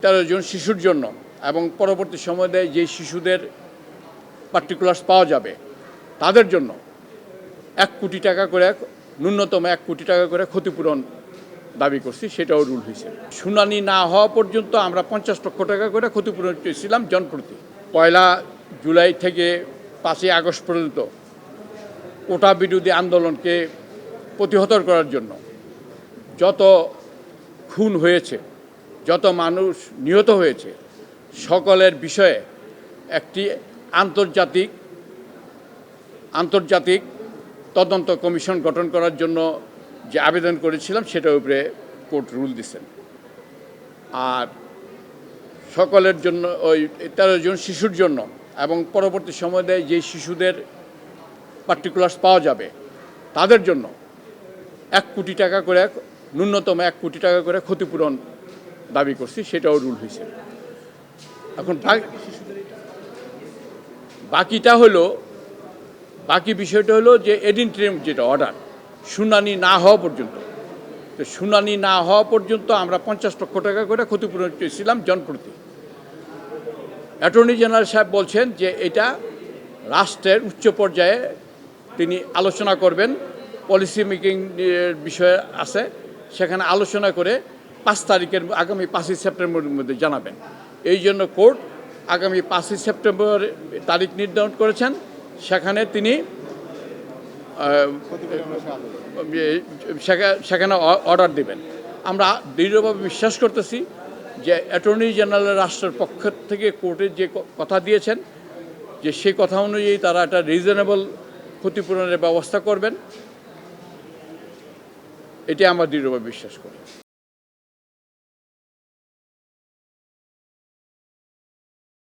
13 জন শিশুর জন্য এবং পরবর্তী সময়ে যে শিশুদের পার্টিকুলার্স পাওয়া যাবে তাদের জন্য 1 কোটি টাকা করে ন্যূনতম 1 কোটি টাকা করে ক্ষতিপূরণ দাবি করছি, সেটাও রুল হয়েছে। শুনানি না হওয়া পর্যন্ত আমরা 50 লক্ষ টাকা করে ক্ষতিপূরণ চেয়েছিলাম জনপ্রতি। 1 জুলাই থেকে 5 আগস্ট পর্যন্ত কোটা বিরোধী আন্দোলনকে প্রতিহত করার জন্য যত খুন হয়েছে, যত মানুষ নিহত হয়েছে, সকলের বিষয়ে একটি আন্তর্জাতিক তদন্ত কমিশন গঠন করার জন্য যে আবেদন করেছিলাম সেটার উপরে কোর্ট রুল দিয়েছেন। আর সকলের জন্য ওই 13 জন শিশুর জন্য এবং পরবর্তী সময়ে যে শিশুদের পার্টিকুলার্স পাওয়া যাবে তাদের জন্য 1 কোটি টাকা করে ন্যূনতম 1 কোটি টাকা করে ক্ষতিপূরণ দাবি করছি, সেটাও রুল হয়েছে। এখন বাকি বিষয়টা হলো যে এডিনট্রিম যেটা অর্ডার, শুনানি না হওয়া পর্যন্ত, তো শুনানি না হওয়া পর্যন্ত আমরা 50 লক্ষ টাকা করে ক্ষতিপূরণ চেয়েছিলাম জনপ্রতি। অ্যাটর্নি জেনারেল সাহেব বলছেন যে এটা রাষ্ট্রের উচ্চ পর্যায়ে তিনি আলোচনা করবেন, পলিসি মেকিং বিষয়ে আছে, সেখানে আলোচনা করে আগামী 5 সেপ্টেম্বরের মধ্যে জানাবেন। এই জন্য কোর্ট আগামী 5 সেপ্টেম্বর তারিখ নির্ধারণ করেছেন, সেখানে তিনি সেখানে অর্ডার দেবেন। আমরা দৃঢ়ভাবে বিশ্বাস করতেছি যে অ্যাটর্নি জেনারেল রাষ্ট্রের পক্ষ থেকে কোর্টে যে কথা দিয়েছেন যে সেই কথা অনুযায়ী তারা একটা রিজনেবল ক্ষতিপূরণের ব্যবস্থা করবেন, এটি আমরা দৃঢ়ভাবে বিশ্বাস করি।